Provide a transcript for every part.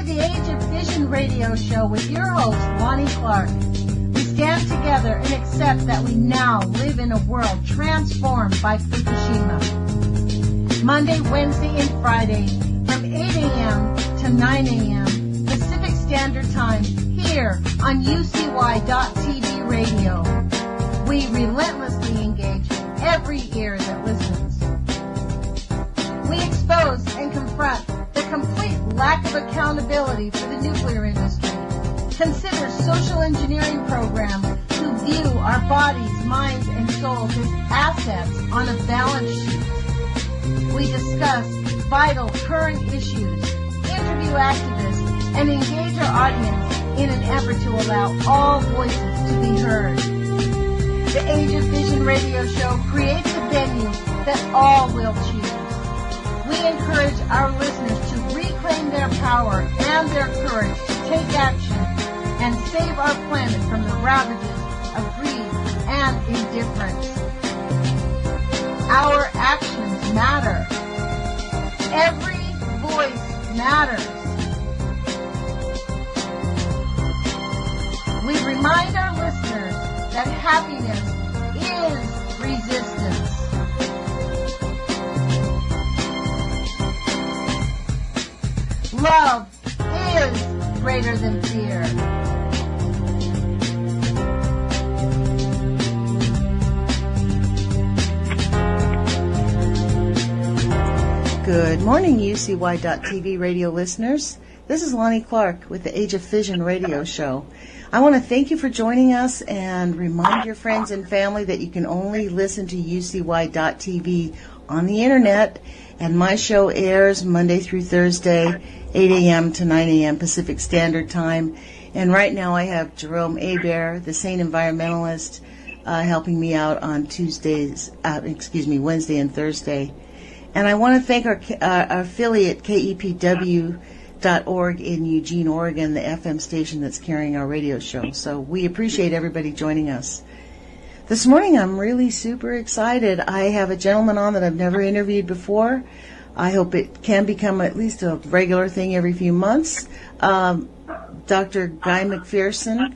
the Age of Fission radio show with your host, Lonnie Clark. We stand together and accept that we now live in a world transformed by Fukushima. Monday, Wednesday, and Friday from 8 a.m. to 9 a.m. Pacific Standard Time here on UCY.TV radio. We relentlessly engage every ear that listens. We expose and confront the complete lack of accountability for the nuclear industry. Consider social engineering programs who view our bodies, minds, and souls as assets on a balance sheet. We discuss vital current issues, interview activists, and engage our audience in an effort to allow all voices to be heard. The Age of Fission radio show creates a venue that all will choose. We encourage our listeners to reclaim their power and their courage to take action and save our planet from the ravages of greed and indifference. Our actions matter. Every voice matters. We remind our listeners that happiness is resistance. Love is greater than fear. Good morning, UCY.TV radio listeners. This is Lonnie Clark with the Age of Fission radio show. I want to thank you for joining us and remind your friends and family that you can only listen to UCY.TV on the internet, and my show airs Monday through Thursday, 8 a.m. to 9 a.m. Pacific Standard Time. And right now I have Jerome Hebert, the sane environmentalist, helping me out on Wednesday and Thursday. And I want to thank our affiliate, KEPW.org in Eugene, Oregon, the FM station that's carrying our radio show. So we appreciate everybody joining us. This morning I'm really super excited. I have a gentleman on that I've never interviewed before. I hope it can become at least a regular thing every few months. Dr. Guy McPherson,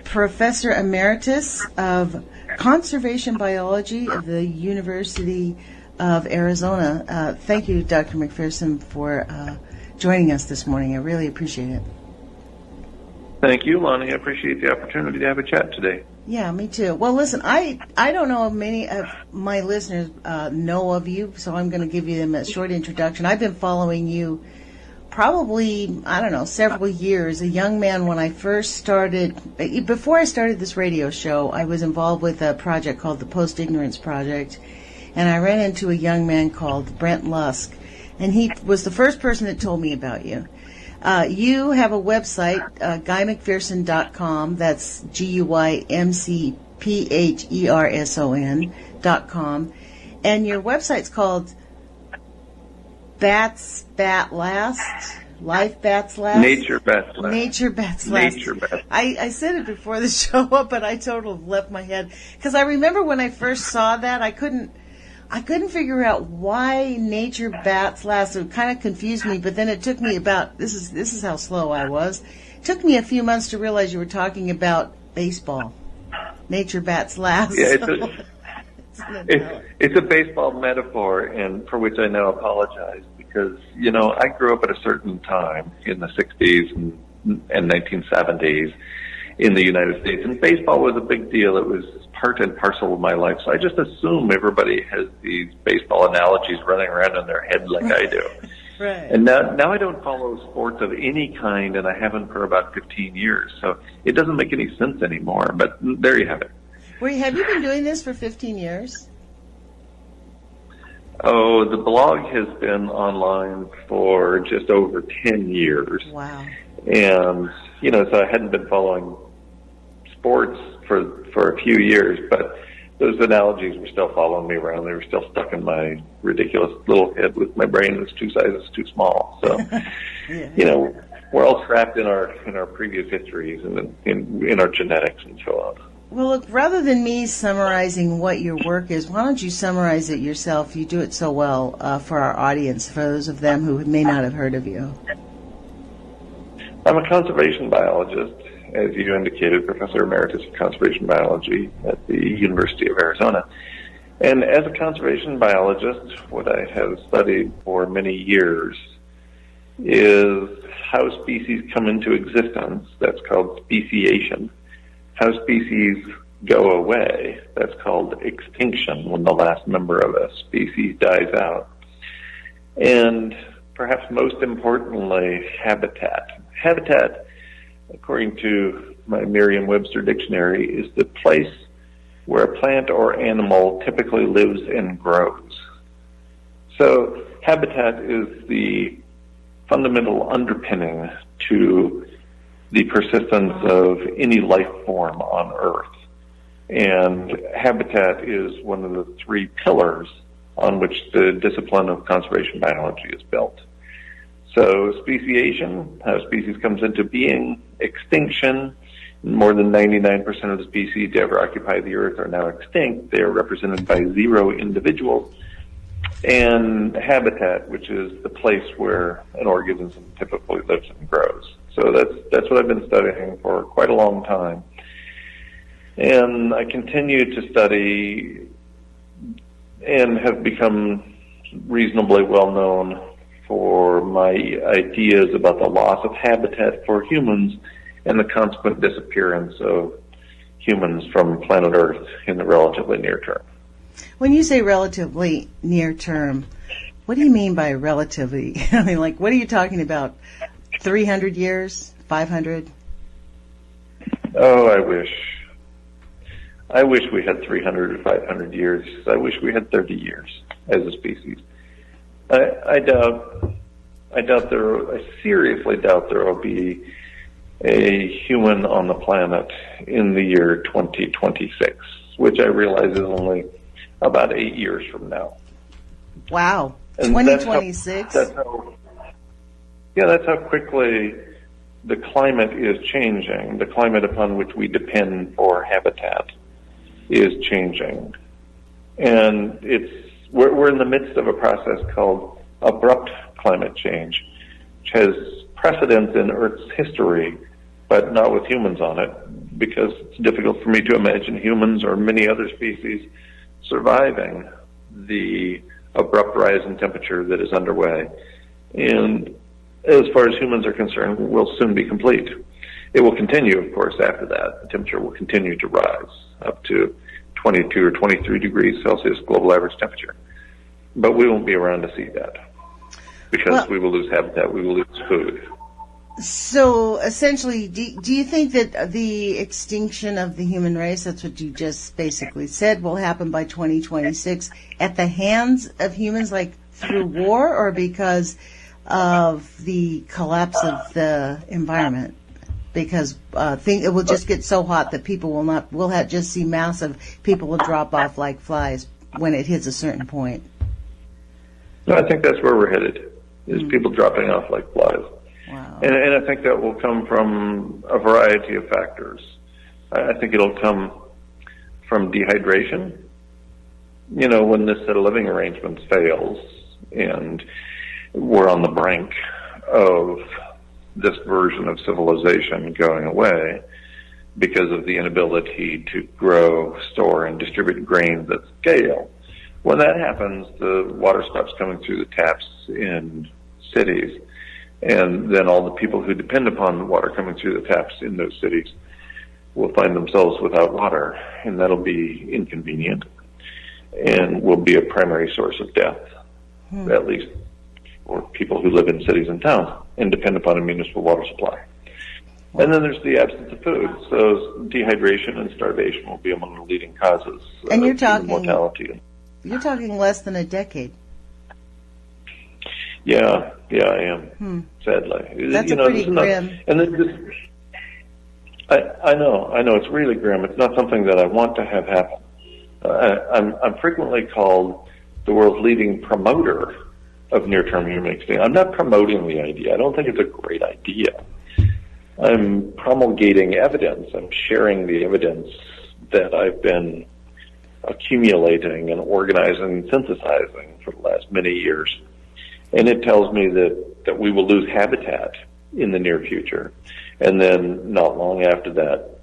Professor Emeritus of Conservation Biology of the University of Arizona. Thank you, Dr. McPherson, for joining us this morning. I really appreciate it. Thank you, Lonnie. I appreciate the opportunity to have a chat today. Yeah, me too. Well, listen, I don't know if many of my listeners know of you, so I'm going to give them a short introduction. I've been following you probably, several years. A young man when I first started, before I started this radio show, I was involved with a project called the Post-Ignorance Project, and I ran into a young man called Brent Lusk, and he was the first person that told me about you. You have a website, GuyMcPherson.com. That's GuyMcPherson.com. And your website's called Bats Bat Last. Life Bats Last? Nature Bats Last. Nature Bats Last. Nature Bats. I said it before the show up, but I totally left my head. Because I remember when I first saw that, I couldn't figure out why Nature Bats Last. It kind of confused me, but then it took me about, this is how slow I was. It took me a few months to realize you were talking about baseball. Nature Bats Last. Yeah, it's a baseball metaphor, and for which I now apologize, because, I grew up at a certain time in the 60s and 1970s in the United States, and baseball was a big deal. It was part and parcel of my life. So I just assume everybody has these baseball analogies running around in their head like I do. Right. And now I don't follow sports of any kind, and I haven't for about 15 years. So it doesn't make any sense anymore, but there you have it. Have you been doing this for 15 years? Oh, the blog has been online for just over 10 years. Wow. And, so I hadn't been following sports for a few years, but those analogies were still following me around. They were still stuck in my ridiculous little head with my brain that's 2 sizes too small. So, we're all trapped in our previous histories and in our genetics and so on. Well, look, rather than me summarizing what your work is, why don't you summarize it yourself? You do it so well for our audience, for those of them who may not have heard of you. I'm a conservation biologist, as you indicated, Professor Emeritus of Conservation Biology at the University of Arizona. And as a conservation biologist, what I have studied for many years is how species come into existence. That's called speciation. How species go away. That's called extinction, when the last member of a species dies out. And perhaps most importantly, habitat. Habitat, according to my Merriam-Webster dictionary, is the place where a plant or animal typically lives and grows. So habitat is the fundamental underpinning to the persistence of any life form on Earth. And habitat is one of the three pillars on which the discipline of conservation biology is built. So speciation, how species comes into being, extinction, more than 99% of the species to ever occupy the Earth are now extinct. They are represented by 0 individuals. And habitat, which is the place where an organism typically lives and grows. So that's what I've been studying for quite a long time. And I continue to study and have become reasonably well known for my ideas about the loss of habitat for humans and the consequent disappearance of humans from planet Earth in the relatively near term. When you say relatively near term, what do you mean by relatively? I mean, like, what are you talking about? 300 years? 500? Oh, I wish. I wish we had 300 or 500 years. I wish we had 30 years as a species. I seriously doubt there will be a human on the planet in the year 2026, which I realize is only about 8 years from now. Wow. And 2026? That's how quickly the climate is changing. The climate upon which we depend for habitat is changing. And we're in the midst of a process called abrupt climate change, which has precedence in Earth's history, but not with humans on it, because it's difficult for me to imagine humans or many other species surviving the abrupt rise in temperature that is underway. And as far as humans are concerned, we'll soon be complete. It will continue, of course, after that. The temperature will continue to rise up to 22 or 23 degrees Celsius global average temperature. But we won't be around to see that, because we will lose habitat, we will lose food. So essentially, do you think that the extinction of the human race, that's what you just basically said, will happen by 2026 at the hands of humans, like through war, or because of the collapse of the environment? Because it will just get so hot that people will just see people will drop off like flies when it hits a certain point. No, I think that's where we're headed, is people dropping off like flies. Wow. And I think that will come from a variety of factors. I think it'll come from dehydration. You know, when this set of living arrangements fails and we're on the brink of this version of civilization going away because of the inability to grow, store, and distribute grains at scale. When that happens, the water stops coming through the taps in cities, and then all the people who depend upon the water coming through the taps in those cities will find themselves without water, and that'll be inconvenient and will be a primary source of death, at least for people who live in cities and towns and depend upon a municipal water supply. And then there's the absence of food. So dehydration and starvation will be among the leading causes and you're of talking mortality. You're talking less than a decade. Yeah, I am. Sadly, that's pretty grim. And I know, it's really grim. It's not something that I want to have happen. I'm frequently called the world's leading promoter of near-term human extinction. I'm not promoting the idea. I don't think it's a great idea. I'm promulgating evidence. I'm sharing the evidence that I've been accumulating and organizing and synthesizing for the last many years. And it tells me that we will lose habitat in the near future. And then not long after that,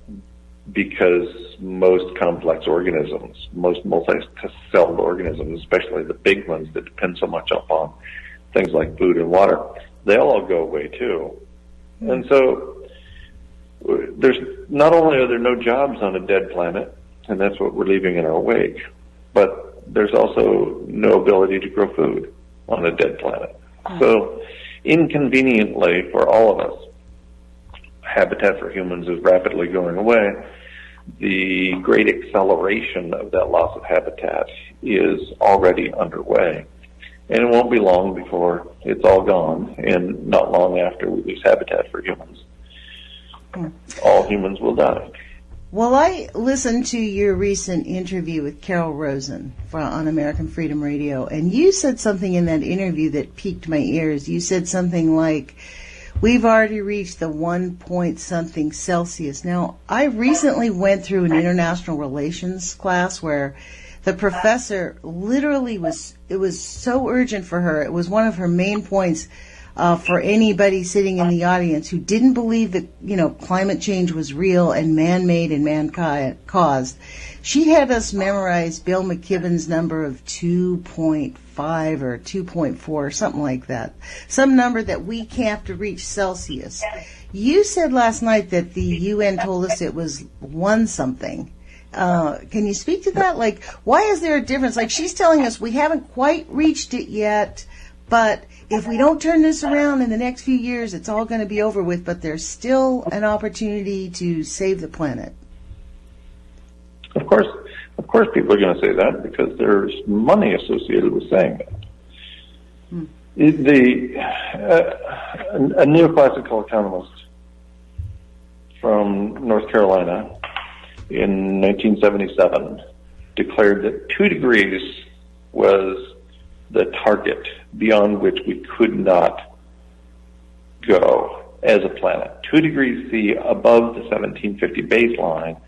because most complex organisms, most multi-celled organisms, especially the big ones that depend so much upon things like food and water, they'll all go away too. And so there's not only are there no jobs on a dead planet, and that's what we're leaving in our wake, but there's also no ability to grow food on a dead planet. So inconveniently for all of us, habitat for humans is rapidly going away. The great acceleration of that loss of habitat is already underway. And it won't be long before it's all gone, and not long after we lose habitat for humans. All humans will die. Well, I listened to your recent interview with Carol Rosen on American Freedom Radio, and you said something in that interview that piqued my ears. You said something like, we've already reached the 1 point something Celsius. Now, I recently went through an international relations class where the professor literally it was so urgent for her. It was one of her main points for anybody sitting in the audience who didn't believe that, climate change was real and man-made and man-caused. She had us memorize Bill McKibben's number of 2.5 or 2.4 or something like that. Some number that we have to reach Celsius. You said last night that the UN told us it was 1 something. Can you speak to that? Like, why is there a difference? Like, she's telling us we haven't quite reached it yet, but if we don't turn this around in the next few years, it's all going to be over with, but there's still an opportunity to save the planet. Of course people are going to say that because there's money associated with saying that. A neoclassical economist from North Carolina in 1977 declared that 2 degrees was the target beyond which we could not go as a planet. 2 degrees C above the 1750 baseline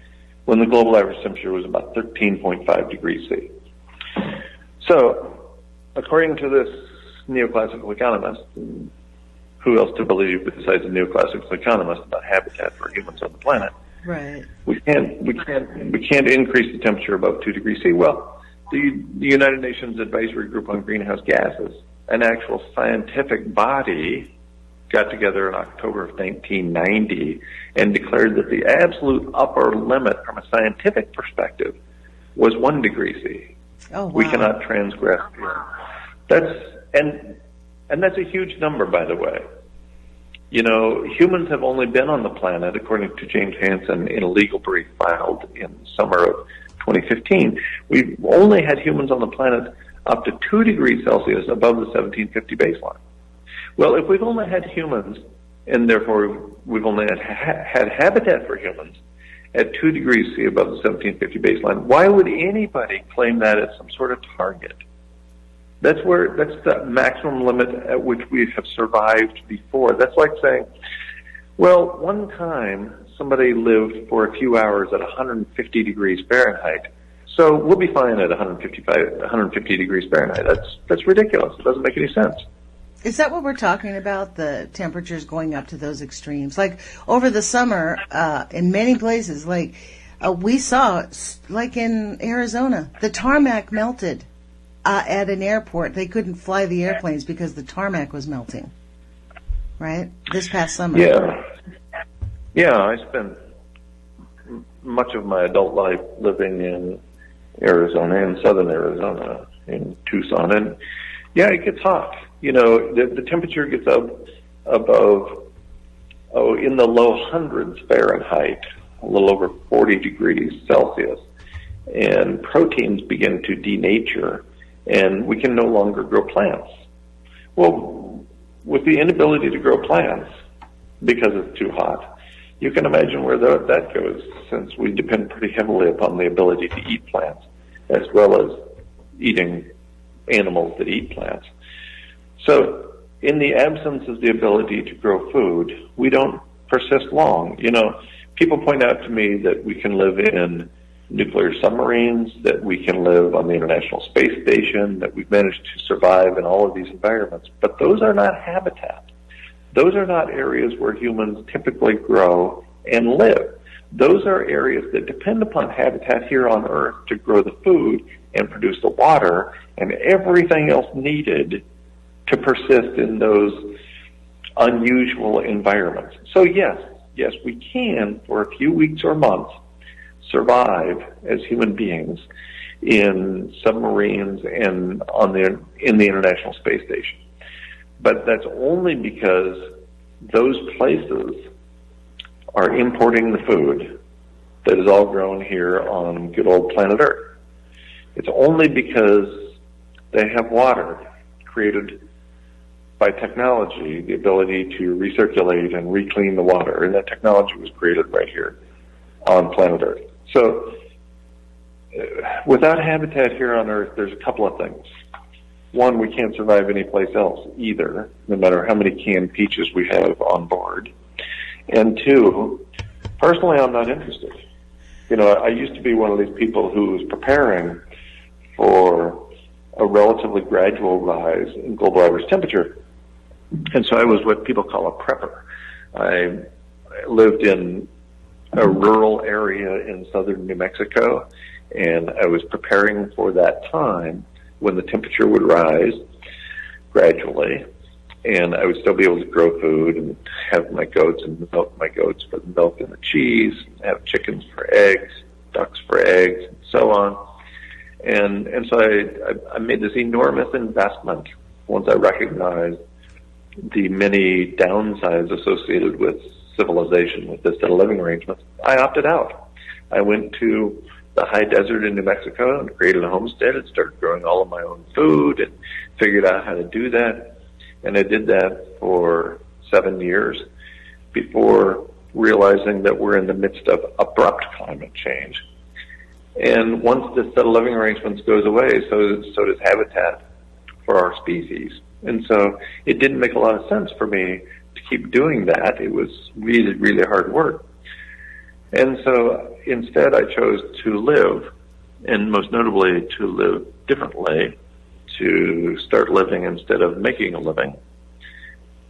when the global average temperature was about 13.5 degrees C. So, according to this neoclassical economist, who else to believe besides a neoclassical economist about habitat for humans on the planet? Right. We can't increase the temperature above 2 degrees C. Well, the United Nations Advisory Group on Greenhouse Gases, an actual scientific body, got together in October of 1990 and declared that the absolute upper limit from a scientific perspective was 1 degree C. Oh, wow. We cannot transgress. And that's a huge number, by the way. Humans have only been on the planet, according to James Hansen in a legal brief filed in summer of 2015. We've only had humans on the planet up to 2 degrees Celsius above the 1750 baseline. Well, if we've only had humans, and therefore we've only had habitat for humans at 2 degrees C above the 1750 baseline, why would anybody claim that as some sort of target? That's the maximum limit at which we have survived before. That's like saying, well, one time somebody lived for a few hours at 150 degrees Fahrenheit, so we'll be fine at 150 degrees Fahrenheit. That's ridiculous. It doesn't make any sense. Is that what we're talking about, the temperatures going up to those extremes? Like, over the summer, in many places, we saw, like in Arizona, the tarmac melted. At an airport, they couldn't fly the airplanes because the tarmac was melting. Right? This past summer. Yeah, I spent much of my adult life living in Arizona, in southern Arizona, in Tucson, and yeah, it gets hot. The temperature gets up above, in the low hundreds Fahrenheit, a little over 40 degrees Celsius, and proteins begin to denature, and we can no longer grow plants. Well, with the inability to grow plants because it's too hot, you can imagine where that goes, since we depend pretty heavily upon the ability to eat plants, as well as eating animals that eat plants. So, in the absence of the ability to grow food, we don't persist long. People point out to me that we can live in nuclear submarines, that we can live on the International Space Station, that we've managed to survive in all of these environments. But those are not habitat. Those are not areas where humans typically grow and live. Those are areas that depend upon habitat here on Earth to grow the food and produce the water and everything else needed to persist in those unusual environments. So yes, we can, for a few weeks or months, survive as human beings in submarines and in the International Space Station. But that's only because those places are importing the food that is all grown here on good old planet Earth. It's only because they have water created by technology, the ability to recirculate and reclean the water, and that technology was created right here on planet Earth. So without habitat here on Earth, there's a couple of things. One, we can't survive anyplace else either, no matter how many canned peaches we have on board. And two, personally, I'm not interested. I used to be one of these people who was preparing for a relatively gradual rise in global average temperature. And so I was what people call a prepper. I lived in a rural area in southern New Mexico, and I was preparing for that time when the temperature would rise gradually, and I would still be able to grow food and have my goats and milk my goats for the milk and the cheese, have chickens for eggs, ducks for eggs, and so on. And so I made this enormous investment once I recognized the many downsides associated with civilization, with this set of living arrangements. I opted out. I went to the high desert in New Mexico and created a homestead and started growing all of my own food and figured out how to do that. And I did that for 7 years before realizing that we're in the midst of abrupt climate change. And once this set of living arrangements goes away, so does habitat for our species. And so it didn't make a lot of sense for me to keep doing that. It was really, really hard work. And so instead I chose to live, and most notably to live differently, to start living instead of making a living.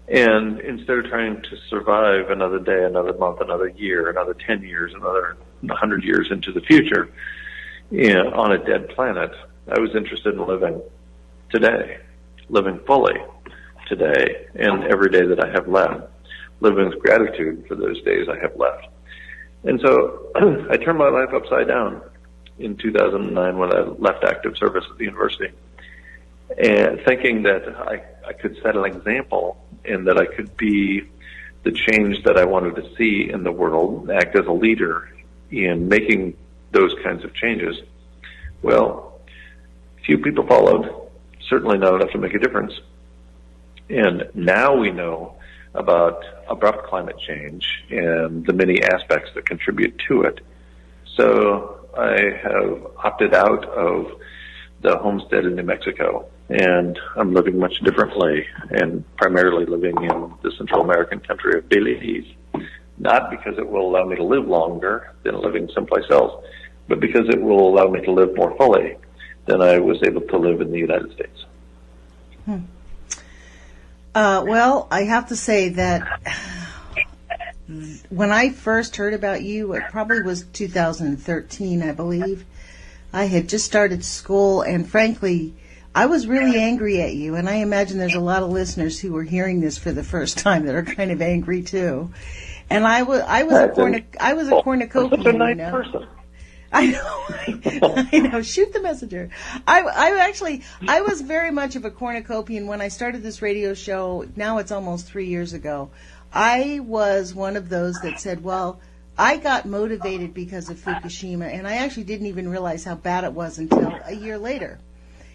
And instead of trying to survive another day, another month, another year, another 10 years, another 100 years into the future on a dead planet, I was interested in living today, living fully today and every day that I have left, living with gratitude for those days I have left. And so I turned my life upside down in 2009 when I left active service at the university, and thinking that I could set an example and that I could be the change that I wanted to see in the world, act as a leader in making those kinds of changes. Well, few people followed, certainly not enough to make a difference. And now we know about abrupt climate change and the many aspects that contribute to it. So I have opted out of the homestead in New Mexico, and I'm living much differently and primarily living in the Central American country of Belize, not because it will allow me to live longer than living someplace else, but because it will allow me to live more fully than I was able to live in the United States. Well, I have to say that when I first heard about you, it probably was 2013, I believe. I had just started school, and frankly, I was really angry at you, and I imagine there's a lot of listeners who are hearing this for the first time that are kind of angry too. And I was a cornucopian. Such a nice person. I know. Shoot the messenger. I was very much of a cornucopian when I started this radio show. Now it's almost 3 years ago. I was one of those that said, well, I got motivated because of Fukushima, and I actually didn't even realize how bad it was until a year later.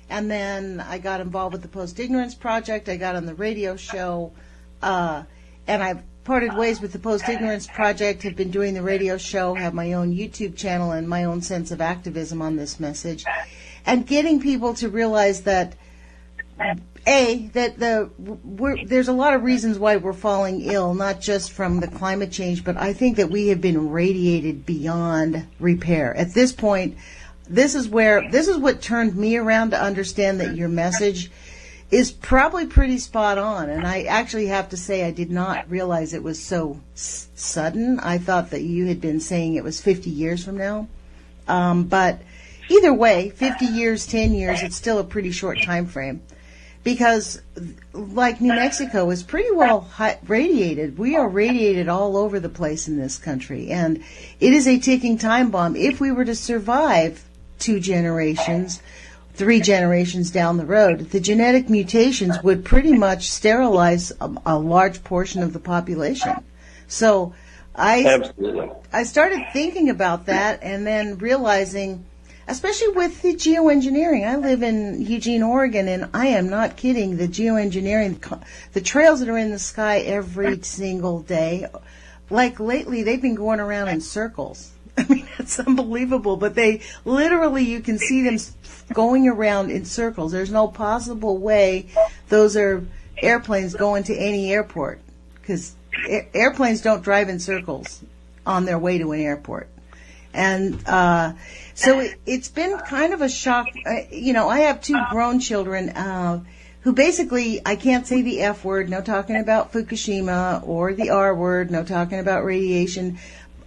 And then I got involved with the Post-Ignorance Project. I got on the radio show, and I've parted ways with the Post-Ignorance Project, have been doing the radio show, have my own YouTube channel, and my own sense of activism on this message. And getting people to realize that, there's a lot of reasons why we're falling ill, not just from the climate change, but I think that we have been radiated beyond repair. At this point, this is what turned me around to understand that your message is probably pretty spot on. And I actually have to say I did not realize it was so sudden. I thought that you had been saying it was 50 years from now. But either way, 50 years, 10 years, it's still a pretty short time frame. Because, like New Mexico, is pretty well radiated. We are radiated all over the place in this country. And it is a ticking time bomb. If we were to survive 2 generations, 3 generations down the road, the genetic mutations would pretty much sterilize a large portion of the population. So Absolutely. I started thinking about that and then realizing, especially with the geoengineering. I live in Eugene, Oregon, and I am not kidding. The geoengineering, the trails that are in the sky every single day, like lately, they've been going around in circles. I mean, it's unbelievable, but they literally, you can see them going around in circles. There's no possible way those are airplanes going to any airport, because airplanes don't drive in circles on their way to an airport. And so it's been kind of a shock. I have 2 grown children who basically, I can't say the F word, no talking about Fukushima, or the R word, no talking about radiation.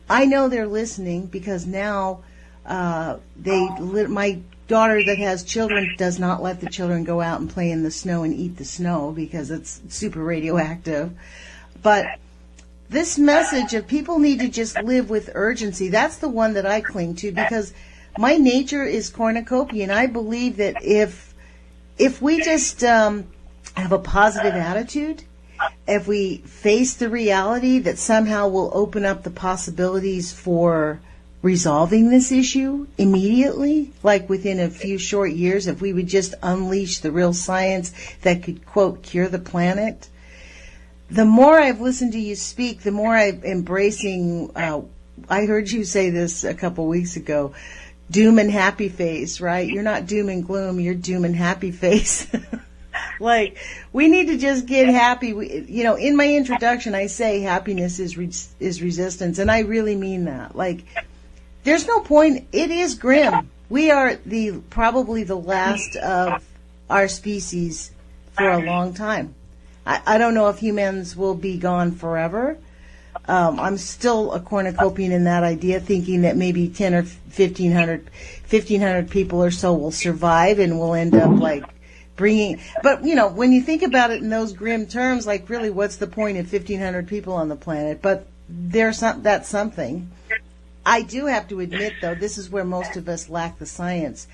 I know they're listening because now my daughter that has children does not let the children go out and play in the snow and eat the snow because it's super radioactive. But this message of people need to just live with urgency, that's the one that I cling to, because my nature is cornucopian. I believe that if we just have a positive attitude, if we face the reality that somehow we'll open up the possibilities for resolving this issue immediately, like within a few short years, if we would just unleash the real science that could, quote, cure the planet. The more I've listened to you speak, the more I'm embracing, I heard you say this a couple weeks ago, doom and happy face, right? You're not doom and gloom, you're doom and happy face. Like, we need to just get happy. In my introduction, I say happiness is resistance, and I really mean that. Like, there's no point. It is grim. We are probably the last of our species for a long time. I don't know if humans will be gone forever. I'm still a cornucopian in that idea, thinking that maybe 10 or 1,500 people or so will survive, and we'll end up like bringing. But when you think about it in those grim terms, like really, what's the point of 1,500 people on the planet? But that's something. I do have to admit, though, this is where most of us lack the science.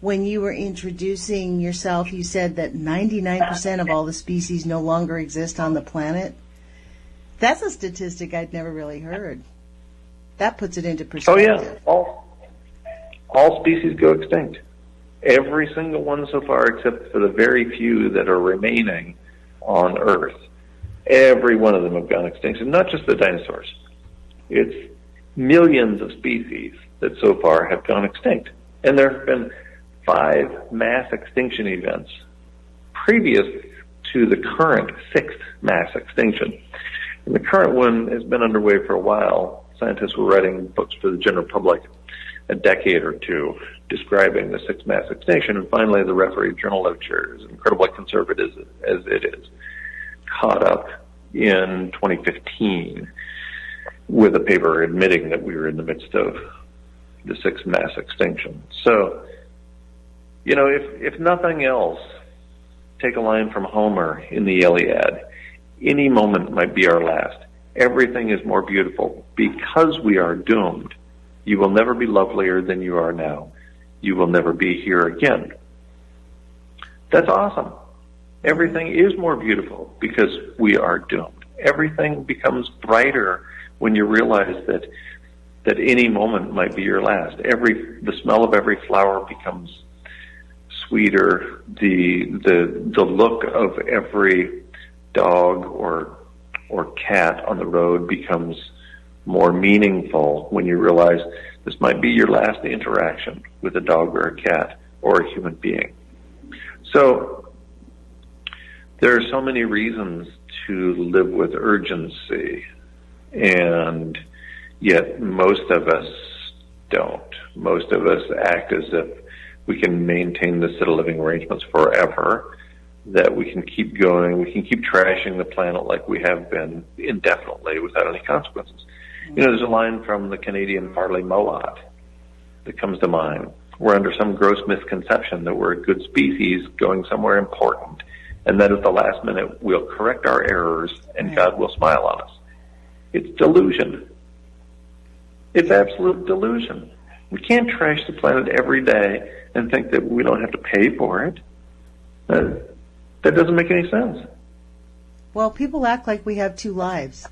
When you were introducing yourself, you said that 99% of all the species no longer exist on the planet. That's a statistic I'd never really heard. That puts it into perspective. Oh, yeah. All species go extinct. Every single one so far, except for the very few that are remaining on Earth. Every one of them have gone extinct, and not just the dinosaurs. It's millions of species that so far have gone extinct. And there have been 5 mass extinction events previous to the current 6th mass extinction. And the current one has been underway for a while. Scientists were writing books for the general public a decade or 2 describing the 6th mass extinction, and finally the referee journal literature, as incredibly conservative as it is, caught up in 2015 with a paper admitting that we were in the midst of the 6th mass extinction. So, if nothing else, take a line from Homer in the Iliad. Any moment might be our last. Everything is more beautiful. Because we are doomed, you will never be lovelier than you are now. You will never be here again. That's awesome. Everything is more beautiful because we are doomed. Everything becomes brighter when you realize that any moment might be your last. The smell of every flower becomes sweeter. The look of every dog or cat on the road becomes more meaningful when you realize this might be your last interaction with a dog or a cat or a human being. So there are so many reasons to live with urgency, and yet most of us don't. Most of us act as if we can maintain the set of living arrangements forever, that we can keep going, we can keep trashing the planet like we have been indefinitely without any consequences. You know, there's a line from the Canadian Parley Moat that comes to mind. We're under some gross misconception that we're a good species going somewhere important, and that at the last minute we'll correct our errors and God will smile on us. It's delusion. It's absolute delusion. We can't trash the planet every day and think that we don't have to pay for it. That doesn't make any sense. Well, people act like we have two lives.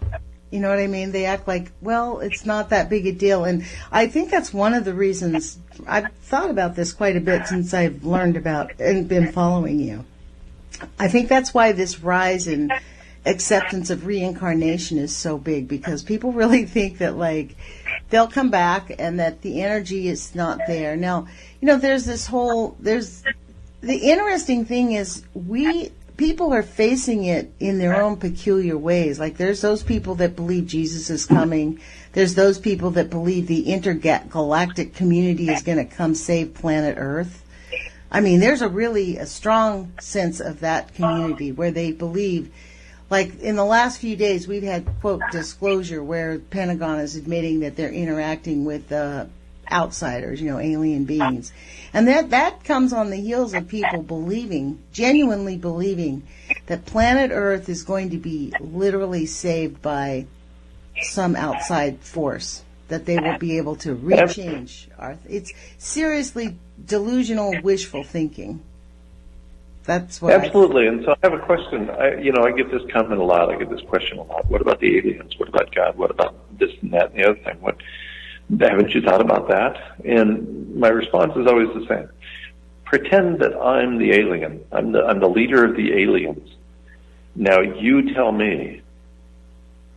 You know what I mean? They act like, well, it's not that big a deal. And I think that's one of the reasons I've thought about this quite a bit since I've learned about and been following you. I think that's why this rise in acceptance of reincarnation is so big, because people really think that, like, they'll come back and that the energy is not there. Now, you know, the interesting thing is people are facing it in their own peculiar ways. Like, there's those people that believe Jesus is coming. There's those people that believe the intergalactic community is going to come save planet Earth. I mean, there's a strong sense of that community where they believe, like, in the last few days, we've had, quote, disclosure where Pentagon is admitting that they're interacting with outsiders, you know, alien beings. And that comes on the heels of people genuinely believing that planet Earth is going to be literally saved by some outside force, that they will be able to rechange Earth. It's seriously delusional, wishful thinking. That's what Absolutely. And so I have a question. I get this comment a lot. I get this question a lot. What about the aliens? What about God? What about this and that and the other thing? Haven't you thought about that? And my response is always the same. Pretend that I'm the alien. I'm the leader of the aliens. Now you tell me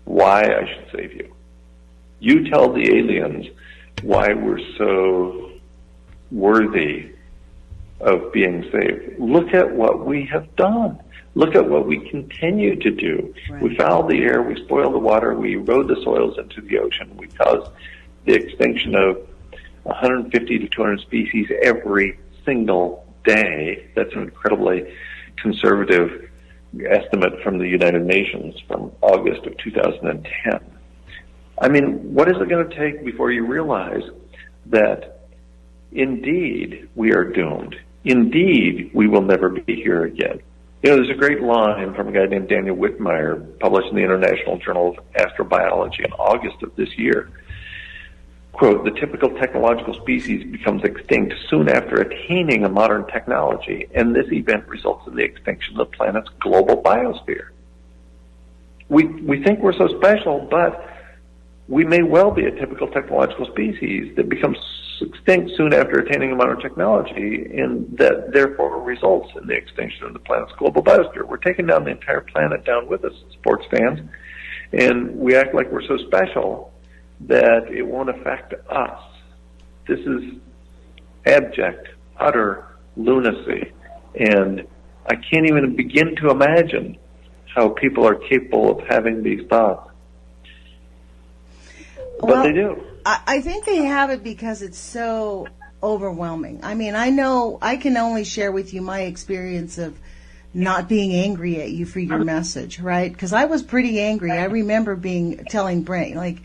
why I should save you. You tell the aliens why we're so worthy of being saved. Look at what we have done. Look at what we continue to do. Right. We foul the air, we spoil the water, we erode the soils into the ocean, we cause the extinction of 150 to 200 species every single day. That's an incredibly conservative estimate from the United Nations from August of 2010. I mean, what is it going to take before you realize that indeed we are doomed? Indeed, we will never be here again. You know, there's a great line from a guy named Daniel Whitmire, published in the International Journal of Astrobiology in August of this year. Quote, the typical technological species becomes extinct soon after attaining a modern technology, and this event results in the extinction of the planet's global biosphere. We think we're so special, but we may well be a typical technological species that becomes extinct soon after attaining a modern technology, and that therefore results in the extinction of the planet's global biosphere. We're taking down the entire planet down with us, sports fans, and we act like we're so special that it won't affect us. This is abject, utter lunacy, and I can't even begin to imagine how people are capable of having these thoughts. But they do. I think they have it because it's so overwhelming. I mean, I know I can only share with you my experience of not being angry at you for your message, right? Because I was pretty angry. I remember telling Brent, like,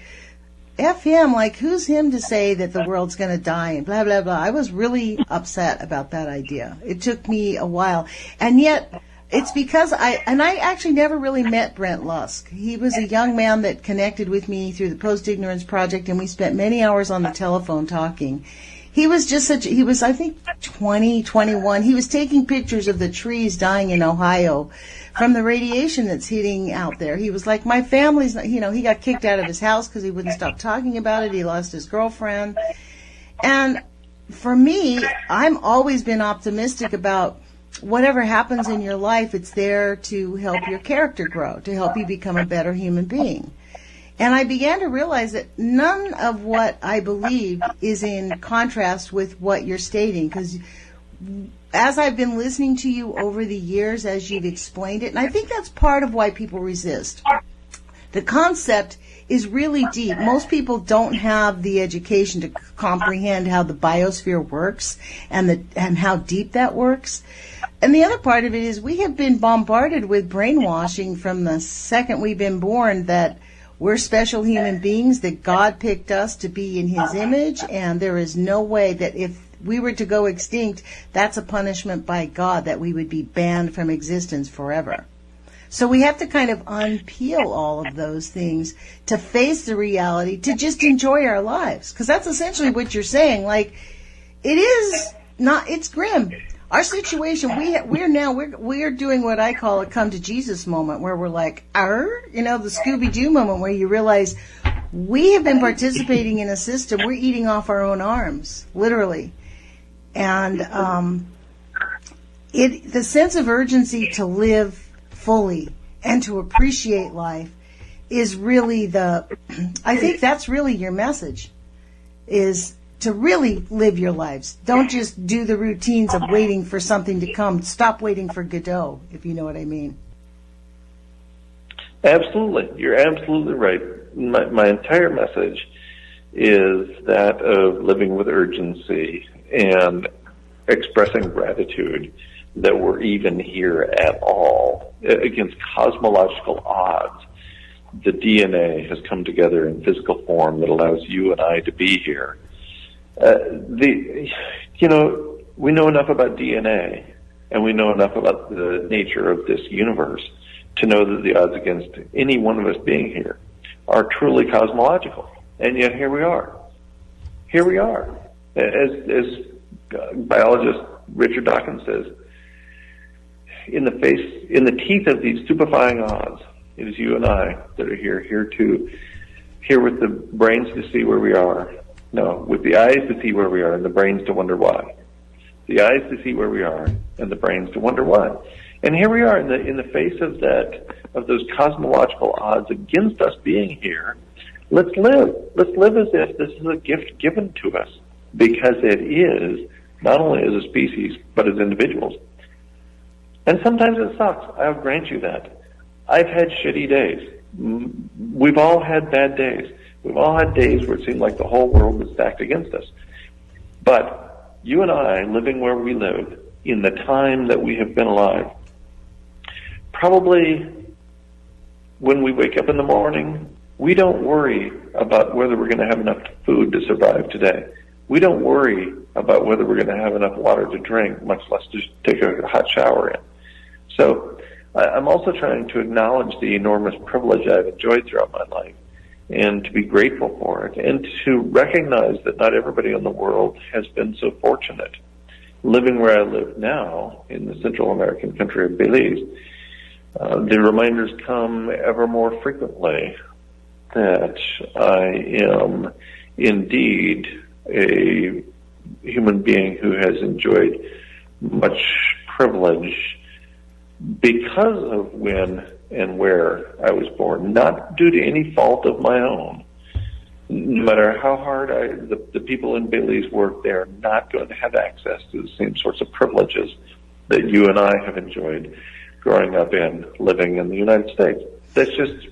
F him, like, who's him to say that the world's going to die and blah, blah, blah. I was really upset about that idea. It took me a while. And yet, it's because I actually never really met Brent Lusk. He was a young man that connected with me through the Post-Ignorance Project, and we spent many hours on the telephone talking. He was I think, 20, 21. He was taking pictures of the trees dying in Ohio from the radiation that's hitting out there. He was like, my family's not, he got kicked out of his house because he wouldn't stop talking about it. He lost his girlfriend. And for me, I'm always been optimistic about whatever happens in your life, it's there to help your character grow, to help you become a better human being. And I began to realize that none of what I believe is in contrast with what you're stating, because as I've been listening to you over the years, as you've explained it, and I think that's part of why people resist. The concept is really deep. Most people don't have the education to comprehend how the biosphere works and how deep that works. And the other part of it is we have been bombarded with brainwashing from the second we've been born that we're special human beings, that God picked us to be in His image, and there is no way that if we were to go extinct, that's a punishment by God, that we would be banned from existence forever. So we have to kind of unpeel all of those things to face the reality, to just enjoy our lives. Because that's essentially what you're saying. Like, it is not, it's grim. Our situation, we're doing what I call a come to Jesus moment, where we're like, the Scooby-Doo moment, where you realize we have been participating in a system. We're eating off our own arms, literally. And the sense of urgency to live fully and to appreciate life is really I think that's really your message, is to really live your lives. Don't just do the routines of waiting for something to come. Stop waiting for Godot, if you know what I mean. Absolutely. You're absolutely right. My entire message is that of living with urgency and expressing gratitude that we're even here at all. Against cosmological odds, the DNA has come together in physical form that allows you and I to be here. We know enough about DNA, and we know enough about the nature of this universe to know that the odds against any one of us being here are truly cosmological. And yet here we are. Here we are. As biologist Richard Dawkins says, in the teeth of these stupefying odds, it is you and I that are here with the brains to see where we are. No, with the eyes to see where we are and the brains to wonder why. The eyes to see where we are and the brains to wonder why. And here we are in the face of those cosmological odds against us being here. Let's live. Let's live as if this is a gift given to us, because it is, not only as a species, but as individuals. And sometimes it sucks. I'll grant you that. I've had shitty days. We've all had bad days. We've all had days where it seemed like the whole world was stacked against us. But you and I, living where we live, in the time that we have been alive, probably when we wake up in the morning, we don't worry about whether we're going to have enough food to survive today. We don't worry about whether we're going to have enough water to drink, much less just take a hot shower in. So I'm also trying to acknowledge the enormous privilege I've enjoyed throughout my life, and to be grateful for it, and to recognize that not everybody in the world has been so fortunate. Living where I live now, in the Central American country of Belize, the reminders come ever more frequently that I am indeed a human being who has enjoyed much privilege because of when and where I was born, not due to any fault of my own. No matter how hard the people in Belize work, they're not going to have access to the same sorts of privileges that you and I have enjoyed growing up in, living in the United States. That's just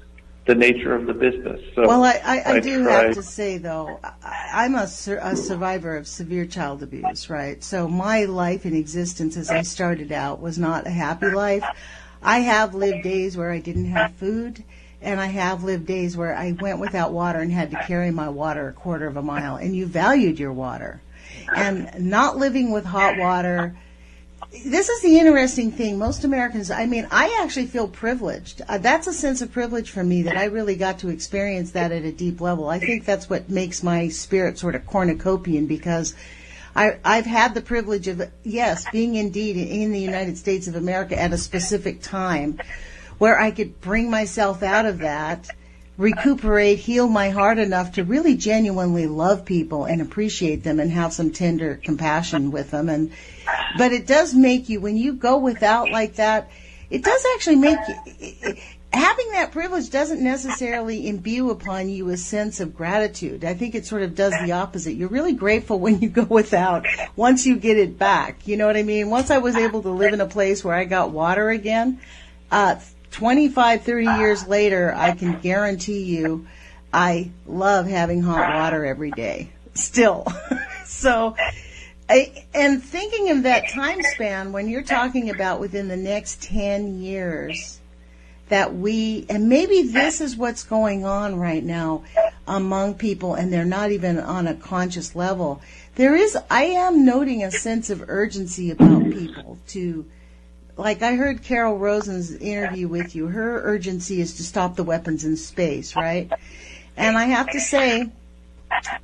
the nature of the business. So well, I do have to say, though, I'm a survivor of severe child abuse, right? So my life in existence as I started out was not a happy life. I have lived days where I didn't have food, and I have lived days where I went without water and had to carry my water a quarter of a mile, and you valued your water. And not living with hot water, this is the interesting thing. Most Americans, I actually feel privileged. That's a sense of privilege for me, that I really got to experience that at a deep level. I think that's what makes my spirit sort of cornucopian, because I've had the privilege of, yes, being indeed in the United States of America at a specific time where I could bring myself out of that, recuperate, heal my heart enough to really genuinely love people and appreciate them and have some tender compassion with them. But it does make you, when you go without like that, it does actually make you, having that privilege doesn't necessarily imbue upon you a sense of gratitude. I think it sort of does the opposite. You're really grateful when you go without, once you get it back. You know what I mean? Once I was able to live in a place where I got water again, 25, 30 years later, I can guarantee you I love having hot water every day. Still. So And thinking of that time span, when you're talking about within the next 10 years, that and maybe this is what's going on right now among people, and they're not even on a conscious level. I am noting a sense of urgency about people like I heard Carol Rosen's interview with you. Her urgency is to stop the weapons in space, right? And I have to say,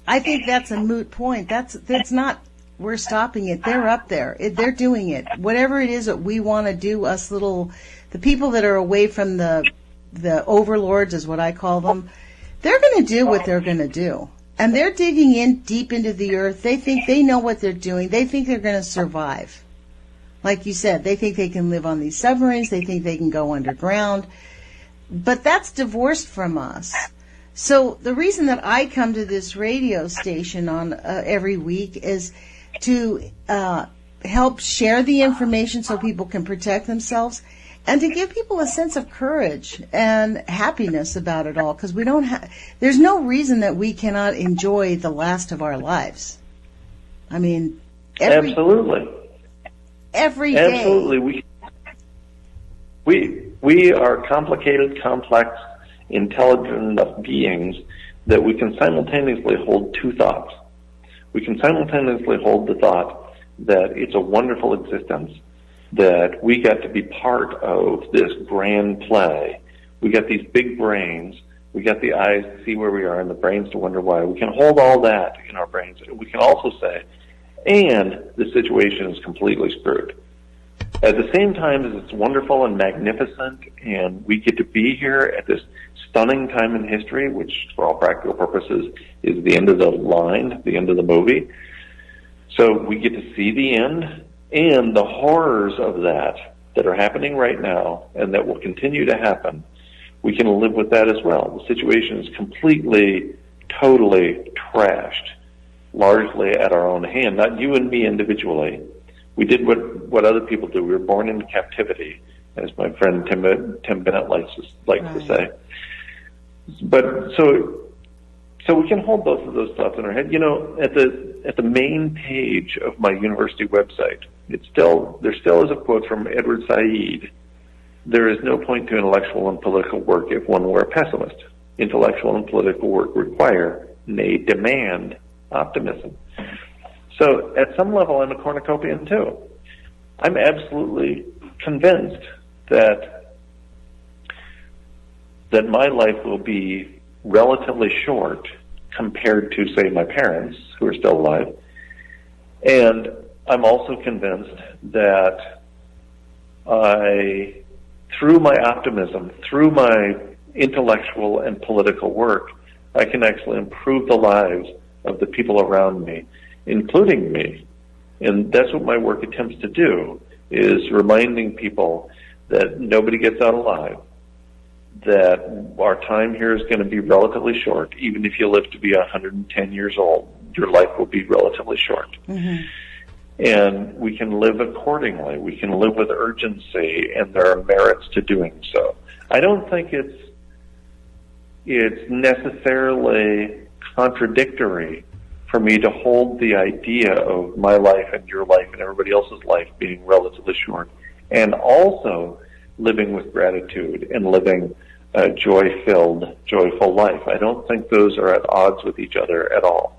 I think that's a moot point. That's not, we're stopping it. They're up there. They're doing it. Whatever it is that we want to do, the people that are away from the overlords is what I call them, they're going to do what they're going to do. And they're digging in deep into the earth. They think they know what they're doing. They think they're going to survive. Like you said, they think they can live on these submarines. They think they can go underground. But that's divorced from us. So the reason that I come to this radio station on every week is to help share the information so people can protect themselves, and to give people a sense of courage and happiness about it all, because there's no reason that we cannot enjoy the last of our lives. I mean, absolutely. Every day. Absolutely. We are complicated, complex, intelligent enough beings that we can simultaneously hold two thoughts. We can simultaneously hold the thought that it's a wonderful existence, that we got to be part of this grand play. We got these big brains. We got the eyes to see where we are and the brains to wonder why. We can hold all that in our brains. We can also say, and the situation is completely screwed. At the same time as it's wonderful and magnificent, and we get to be here at this stunning time in history, which for all practical purposes is the end of the line, the end of the movie. So we get to see the end and the horrors of that are happening right now and that will continue to happen. We can live with that as well. The situation is completely, totally trashed, largely at our own hand, not you and me individually. We did what other people do. We were born into captivity, as my friend Tim Bennett likes to say. But so we can hold both of those thoughts in our head. You know, at the main page of my university website, there still is a quote from Edward Said. There is no point to intellectual and political work if one were a pessimist. Intellectual and political work require, nay, demand, optimism. So at some level, I'm a cornucopian too. I'm absolutely convinced that my life will be relatively short compared to, say, my parents, who are still alive. And I'm also convinced that through my optimism, through my intellectual and political work, I can actually improve the lives of the people around me, including me. And that's what my work attempts to do, is reminding people that nobody gets out alive, that our time here is going to be relatively short. Even if you live to be 110 years old, your life will be relatively short. Mm-hmm. And we can live accordingly. We can live with urgency, and there are merits to doing so. I don't think it's necessarily contradictory for me to hold the idea of my life and your life and everybody else's life being relatively short, and also living with gratitude and living a joy-filled, joyful life. I don't think those are at odds with each other at all.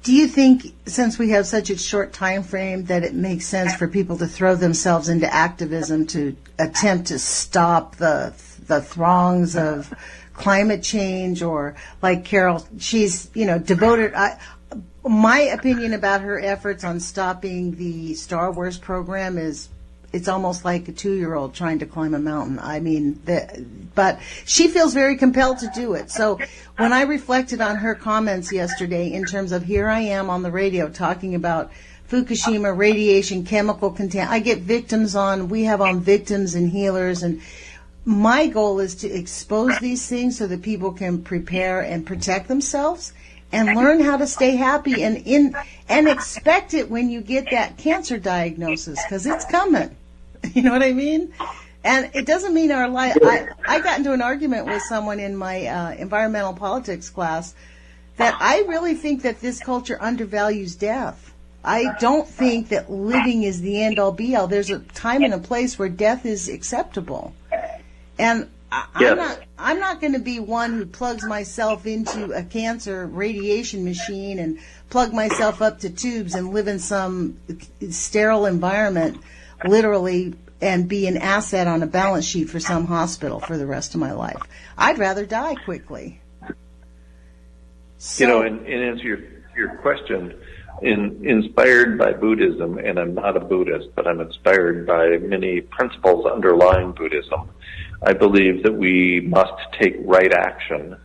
Do you think, since we have such a short time frame, that it makes sense for people to throw themselves into activism to attempt to stop the throngs of climate change? Or like Carol, she's devoted. My opinion about her efforts on stopping the Star Wars program is, it's almost like a 2-year-old trying to climb a mountain. I mean, but she feels very compelled to do it. So when I reflected on her comments yesterday in terms of, here I am on the radio talking about Fukushima, radiation, chemical contamination, I get we have on victims and healers, and my goal is to expose these things so that people can prepare and protect themselves and learn how to stay happy and expect it when you get that cancer diagnosis, because it's coming. You know what I mean? And it doesn't mean our life. I got into an argument with someone in my environmental politics class that I really think that this culture undervalues death. I don't think that living is the end-all be-all. There's a time and a place where death is acceptable. And I'm not going to be one who plugs myself into a cancer radiation machine and plug myself up to tubes and live in some sterile environment, literally, and be an asset on a balance sheet for some hospital for the rest of my life. I'd rather die quickly. So, in answer to your question, inspired by Buddhism, and I'm not a Buddhist, but I'm inspired by many principles underlying Buddhism, I believe that we must take right action,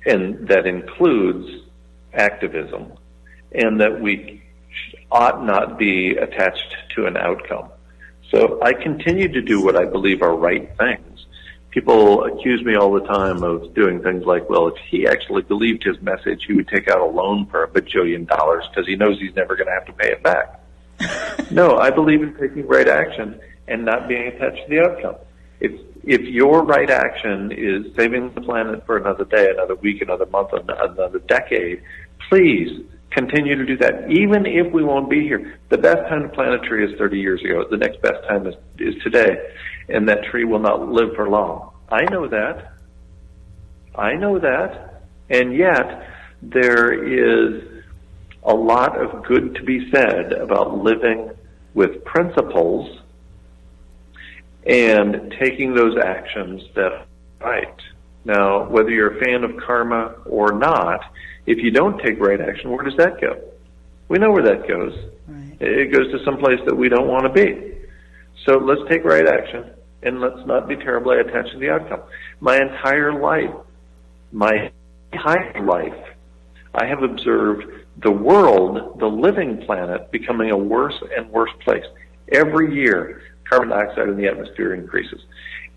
and that includes activism, and that we ought not be attached to an outcome. So I continue to do what I believe are right things. People accuse me all the time of doing things like, well, if he actually believed his message, he would take out a loan for $1 bajillion because he knows he's never going to have to pay it back. No, I believe in taking right action and not being attached to the outcome. If your right action is saving the planet for another day, another week, another month, another decade, please continue to do that, even if we won't be here. The best time to plant a tree is 30 years ago. The next best time is today, and that tree will not live for long. I know that. And yet, there is a lot of good to be said about living with principles and taking those actions that are right. Now, whether you're a fan of karma or not, if you don't take right action, where does that go? We know where that goes. Right. It goes to some place that we don't want to be. So let's take right action, and let's not be terribly attached to the outcome. My entire life, I have observed the world, the living planet, becoming a worse and worse place. Every year, carbon dioxide in the atmosphere increases.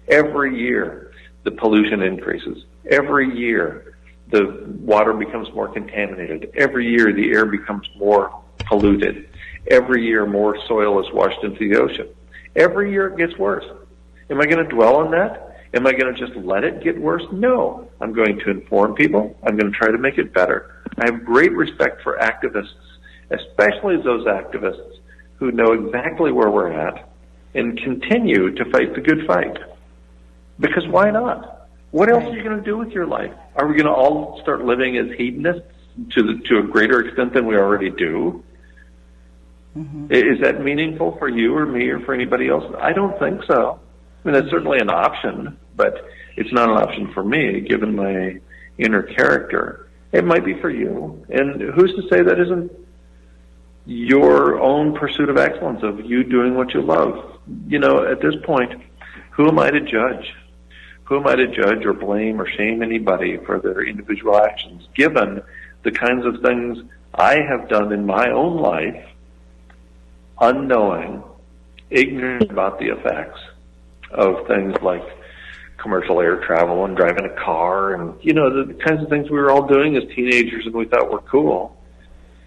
Every year, the pollution increases. Every year, the water becomes more contaminated. Every year, the air becomes more polluted. Every year, more soil is washed into the ocean. Every year, it gets worse. Am I going to dwell on that? Am I going to just let it get worse? No. I'm going to inform people. I'm going to try to make it better. I have great respect for activists, especially those activists who know exactly where we're at and continue to fight the good fight. Because why not? What else are you going to do with your life? Are we going to all start living as hedonists to a greater extent than we already do? Mm-hmm. Is that meaningful for you or me or for anybody else? I don't think so. I mean, it's certainly an option, but it's not an option for me, given my inner character. It might be for you. And who's to say that isn't your own pursuit of excellence, of you doing what you love? You know, at this point, who am I to judge? Who am I to judge or blame or shame anybody for their individual actions, given the kinds of things I have done in my own life, unknowing, ignorant about the effects of things like commercial air travel and driving a car and, you know, the kinds of things we were all doing as teenagers and we thought were cool.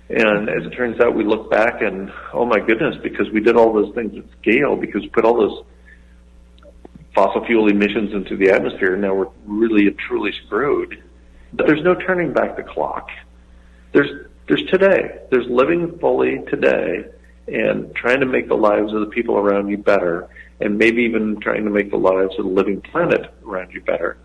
And as it turns out, we look back and, oh my goodness, because we did all those things at scale, because we put all those fossil fuel emissions into the atmosphere, now we're really and truly screwed. But there's no turning back the clock. There's today. There's living fully today and trying to make the lives of the people around you better, and maybe even trying to make the lives of the living planet around you better.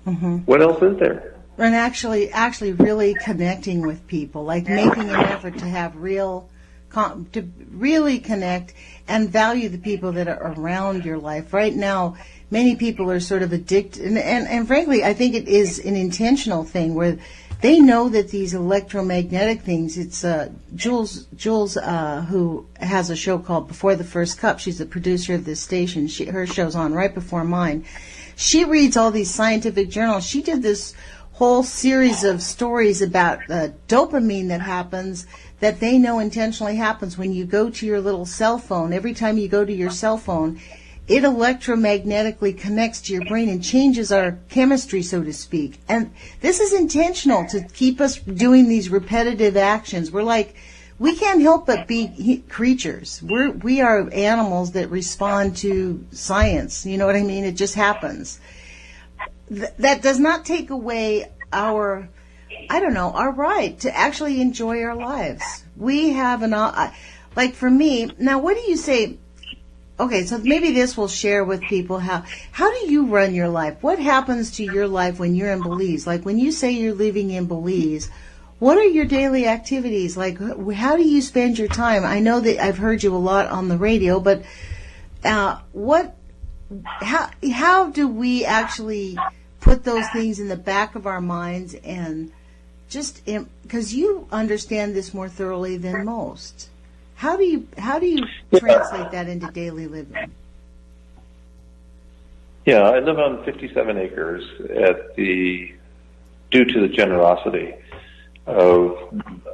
Mm-hmm. What else is there? And actually really connecting with people, like making an effort to have to really connect and value the people that are around your life. Right now, many people are sort of addicted, and frankly, I think it is an intentional thing where they know that these electromagnetic things, it's Jules who has a show called Before the First Cup. She's the producer of this station. Her show's on right before mine. She reads all these scientific journals. She did this whole series of stories about dopamine that happens, that they know intentionally happens when you go to your little cell phone. Every time you go to your cell phone, it electromagnetically connects to your brain and changes our chemistry, so to speak. And this is intentional to keep us doing these repetitive actions. We can't help but be creatures. We are animals that respond to science. You know what I mean? It just happens. That does not take away our I don't know, our right to actually enjoy our lives. We have like for me, now what do you say? Okay, so maybe this will share with people how do you run your life? What happens to your life when you're in Belize? Like when you say you're living in Belize, what are your daily activities? Like how do you spend your time? I know that I've heard you a lot on the radio, but how do we actually put those things in the back of our minds and just because you understand this more thoroughly than most? How do you translate that into daily living? Yeah, I live on 57 acres due to the generosity of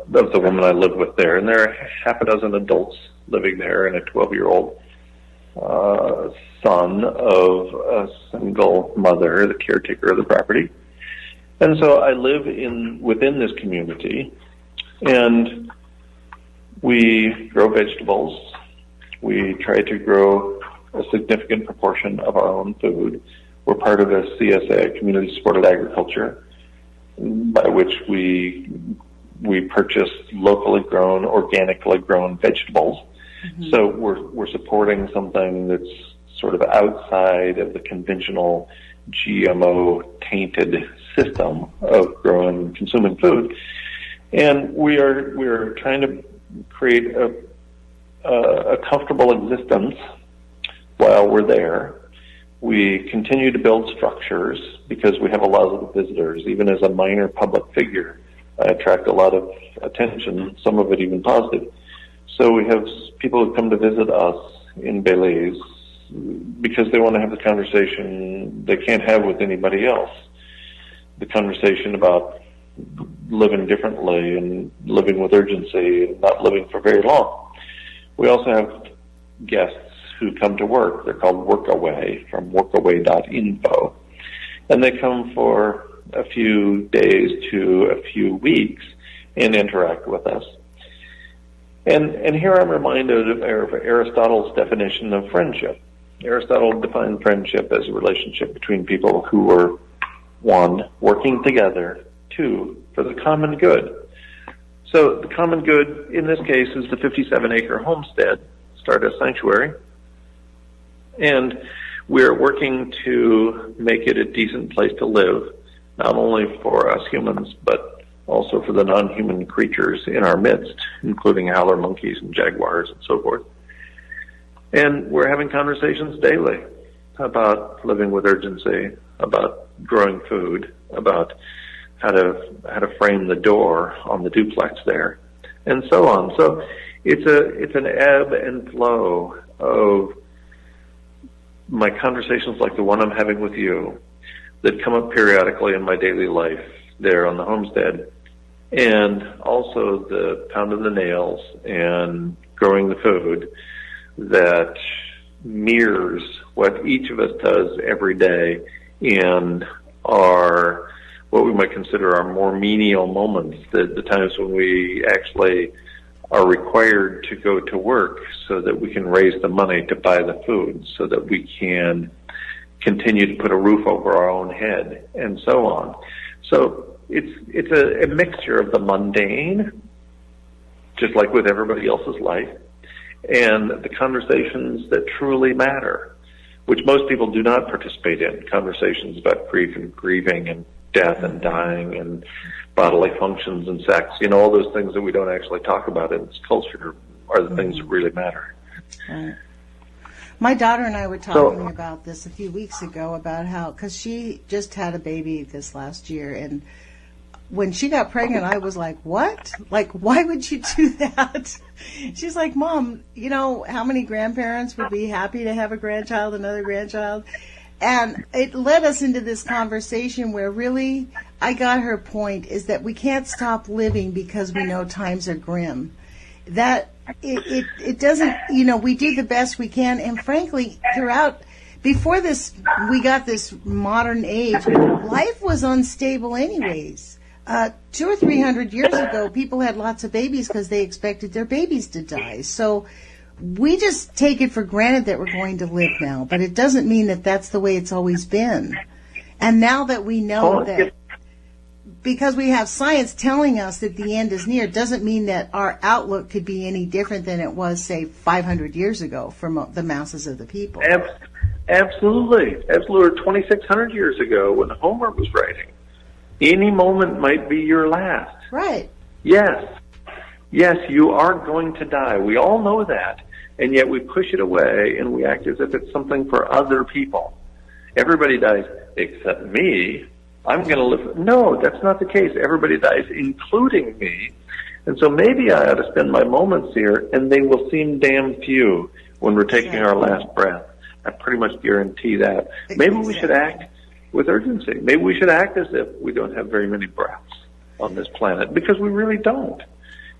the woman I live with there, and there are half a dozen adults living there and a 12-year-old son of a single mother, the caretaker of the property. And so I live within this community, and we grow vegetables. We try to grow a significant proportion of our own food. We're part of a CSA, Community Supported Agriculture, by which we purchase locally grown, organically grown vegetables. Mm-hmm. So we're supporting something that's sort of outside of the conventional GMO-tainted system of growing and consuming food. And we are trying to create a comfortable existence while we're there. We continue to build structures because we have a lot of visitors. Even as a minor public figure, I attract a lot of attention, some of it even positive. So we have people who come to visit us in Belize because they want to have the conversation they can't have with anybody else. The conversation about living differently and living with urgency and not living for very long. We also have guests who come to work. They're called Workaway from workaway.info. And they come for a few days to a few weeks and interact with us. And here I'm reminded of Aristotle's definition of friendship. Aristotle defined friendship as a relationship between people who were, one, working together, two, for the common good. So the common good in this case is the 57-acre homestead, Stardust Sanctuary. And we're working to make it a decent place to live, not only for us humans, but also for the non-human creatures in our midst, including howler monkeys and jaguars and so forth. And we're having conversations daily about living with urgency, about growing food, about how to frame the door on the duplex there, and so on. So it's an ebb and flow of my conversations like the one I'm having with you that come up periodically in my daily life there on the homestead, and also the pounding the nails and growing the food that mirrors what each of us does every day in our what we might consider our more menial moments, the times when we actually are required to go to work so that we can raise the money to buy the food, so that we can continue to put a roof over our own head, and so on. So it's a mixture of the mundane, just like with everybody else's life, and the conversations that truly matter, which most people do not participate in, conversations about grief and grieving and death and dying and bodily functions and sex. You know, all those things that we don't actually talk about in this culture are the things that really matter. Right. My daughter and I were talking about this a few weeks ago about how, because she just had a baby this last year, and when she got pregnant, I was like, what? Like, why would you do that? She's like, Mom, you know how many grandparents would be happy to have a grandchild, another grandchild? And it led us into this conversation where really I got her point is that we can't stop living because we know times are grim. That it doesn't, you know, we do the best we can. And frankly, before this, we got this modern age, life was unstable anyways. 200 or 300 years ago, people had lots of babies because they expected their babies to die. So we just take it for granted that we're going to live now, but it doesn't mean that that's the way it's always been. And now that we know that because we have science telling us that the end is near doesn't mean that our outlook could be any different than it was, say, 500 years ago for the masses of the people. Absolutely. 2,600 years ago when Homer was writing, any moment might be your last. Right. Yes, you are going to die. We all know that, and yet we push it away and we act as if it's something for other people. Everybody dies except me. I'm going to live. No, that's not the case. Everybody dies, including me. And so maybe I ought to spend my moments here, and they will seem damn few when we're taking our last breath. I pretty much guarantee that. Maybe we should act with urgency. Maybe we should act as if we don't have very many breaths on this planet, because we really don't.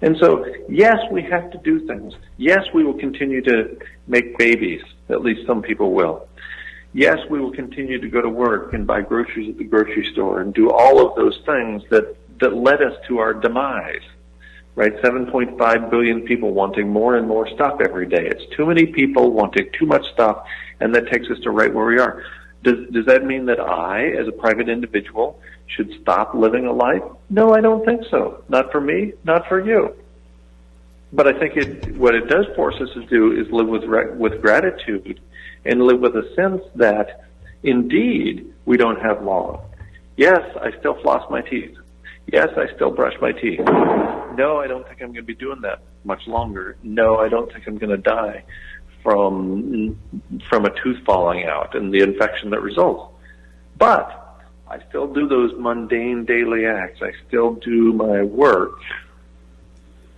And so, yes, we have to do things. Yes, we will continue to make babies. At least some people will. Yes, we will continue to go to work and buy groceries at the grocery store and do all of those things that led us to our demise, right? 7.5 billion people wanting more and more stuff every day. It's too many people wanting too much stuff, and that takes us to right where we are. Does that mean that I, as a private individual, should stop living a life? No, I don't think so. Not for me, not for you. But I think what it does force us to do is live with gratitude and live with a sense that, indeed, we don't have long. Yes, I still floss my teeth. Yes, I still brush my teeth. No, I don't think I'm going to be doing that much longer. No, I don't think I'm going to die from a tooth falling out and the infection that results. But I still do those mundane daily acts. I still do my work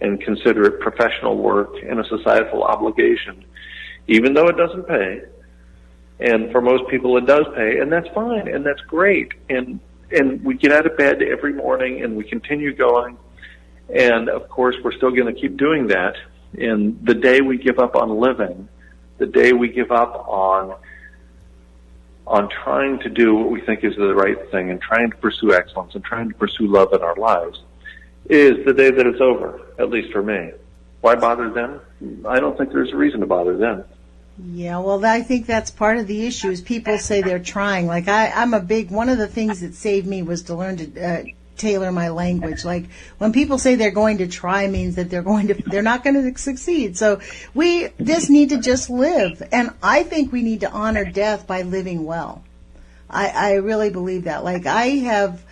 and consider it professional work and a societal obligation, even though it doesn't pay. And for most people it does pay, and that's fine, and that's great. And we get out of bed every morning and we continue going. And of course we're still going to keep doing that. And the day we give up on living, the day we give up on trying to do what we think is the right thing and trying to pursue excellence and trying to pursue love in our lives, is the day that it's over, at least for me. Why bother then? I don't think there's a reason to bother then. Yeah, well, I think that's part of the issue is people say they're trying. Like, one of the things that saved me was to learn to tailor my language. Like, when people say they're going to try means that they're not going to succeed. So we just need to just live. And I think we need to honor death by living well. I really believe that. Like, I've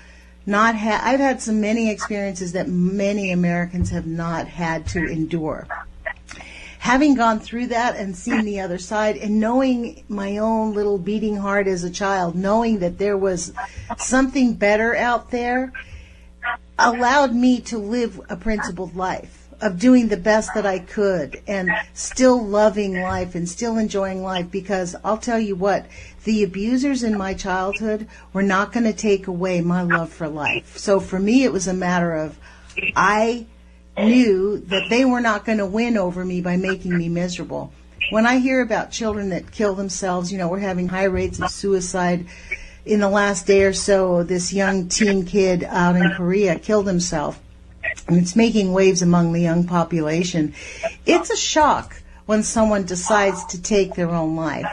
had so many experiences that many Americans have not had to endure. Having gone through that and seen the other side and knowing my own little beating heart as a child, knowing that there was something better out there, allowed me to live a principled life of doing the best that I could and still loving life and still enjoying life, because I'll tell you what, the abusers in my childhood were not going to take away my love for life. So for me, it was a matter of I knew that they were not going to win over me by making me miserable. When I hear about children that kill themselves, we're having high rates of suicide. In the last day or so, this young teen kid out in Korea killed himself, and it's making waves among the young population. It's a shock when someone decides to take their own life.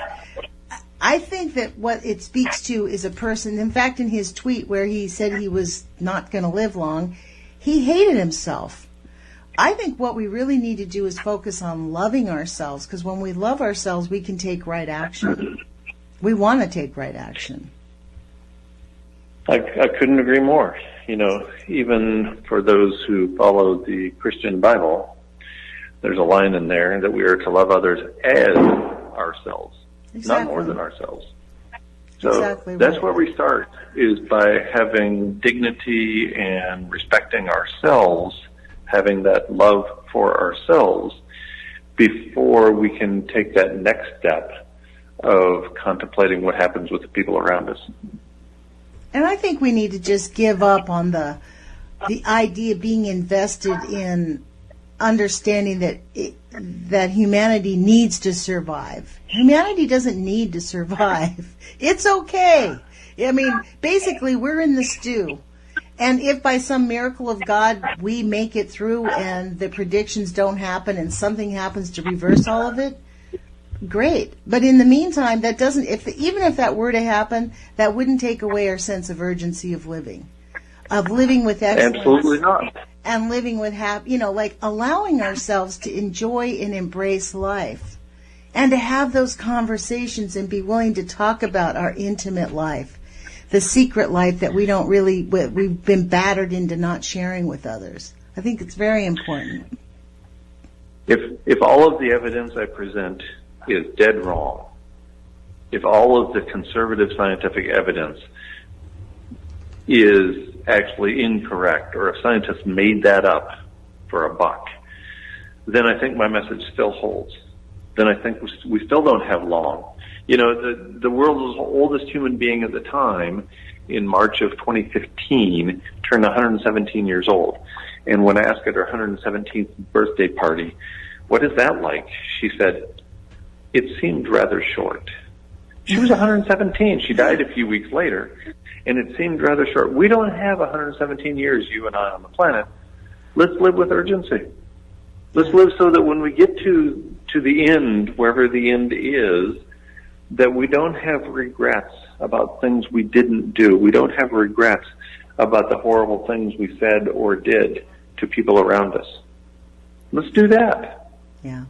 I think that what it speaks to is a person, in fact, in his tweet where he said he was not going to live long, he hated himself. I think what we really need to do is focus on loving ourselves, because when we love ourselves, we can take right action. We want to take right action. I couldn't agree more. Even for those who follow the Christian Bible, there's a line in there that we are to love others as ourselves, not more than ourselves. So exactly right. That's where we start, is by having dignity and respecting ourselves, having that love for ourselves before we can take that next step of contemplating what happens with the people around us. And I think we need to just give up on the idea of being invested in understanding that humanity needs to survive. Humanity doesn't need to survive. It's okay. I mean, basically, we're in the stew. And if by some miracle of God we make it through and the predictions don't happen and something happens to reverse all of it, great. But in the meantime, that doesn't, even if that were to happen, that wouldn't take away our sense of urgency of living. of living with excellence. Absolutely not. And living with like allowing ourselves to enjoy and embrace life and to have those conversations and be willing to talk about our intimate life, the secret life that we've been battered into not sharing with others. I think it's very important. If all of the evidence I present is dead wrong, if all of the conservative scientific evidence is actually incorrect, or if scientists made that up for a buck, then I think my message still holds. Then I think we still don't have long. The world's oldest human being at the time, in March of 2015, turned 117 years old. And when asked at her 117th birthday party, "What is that like?" she said, "It seemed rather short." She was 117. She died a few weeks later, and it seemed rather short. We don't have 117 years, you and I, on the planet. Let's live with urgency. Let's live so that when we get to the end, wherever the end is, that we don't have regrets about things we didn't do. We don't have regrets about the horrible things we said or did to people around us. Let's do that. Yeah,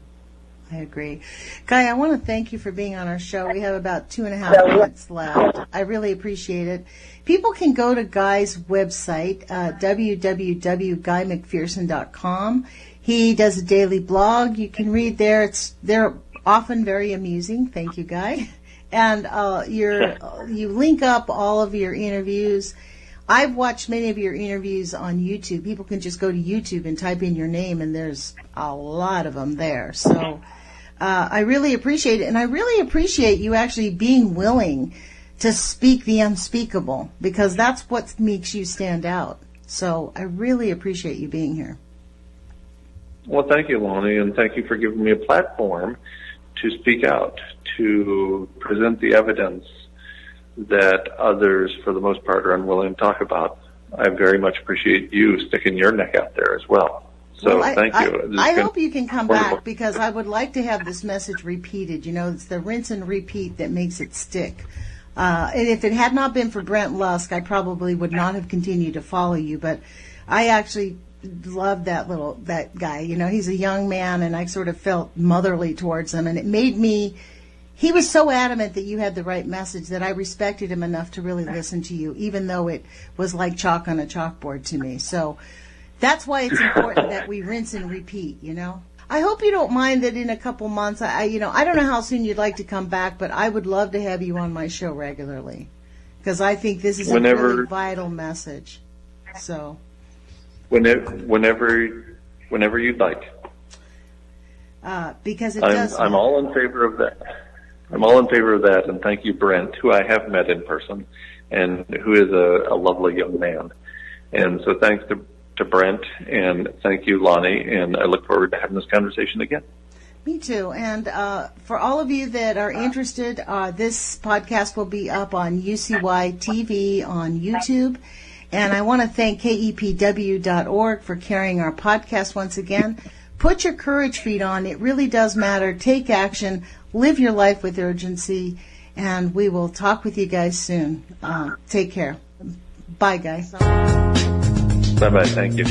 I agree. Guy, I want to thank you for being on our show. We have about 2.5 minutes left. I really appreciate it. People can go to Guy's website, www.guymcpherson.com. He does a daily blog. You can read there. They're often very amusing. Thank you, Guy. And you link up all of your interviews. I've watched many of your interviews on YouTube. People can just go to YouTube and type in your name, and there's a lot of them there. So I really appreciate it, and I really appreciate you actually being willing to speak the unspeakable, because that's what makes you stand out. So I really appreciate you being here. Well, thank you, Lonnie, and thank you for giving me a platform to speak out, to present the evidence that others, for the most part, are unwilling to talk about. I very much appreciate you sticking your neck out there as well. So thank you. I hope you can come back, because I would like to have this message repeated. It's the rinse and repeat that makes it stick. And if it had not been for Brent Lusk, I probably would not have continued to follow you. But I actually love that guy. He's a young man, and I sort of felt motherly towards him, and it made me. He was so adamant that you had the right message that I respected him enough to really listen to you, even though it was like chalk on a chalkboard to me. So that's why it's important that we rinse and repeat, I hope you don't mind that in a couple months, I don't know how soon you'd like to come back, but I would love to have you on my show regularly, because I think this is a really vital message. So whenever you'd like. Because it does. I'm all in favor of that. I'm all in favor of that, and thank you, Brent, who I have met in person, and who is a lovely young man. And so thanks to Brent, and thank you, Lonnie, and I look forward to having this conversation again. Me too. And for all of you that are interested, this podcast will be up on UCY TV on YouTube. And I want to thank KEPW.org for carrying our podcast once again. Put your courage feet on. It really does matter. Take action. Live your life with urgency. And we will talk with you guys soon. Take care. Bye, guys. Bye-bye. Thank you.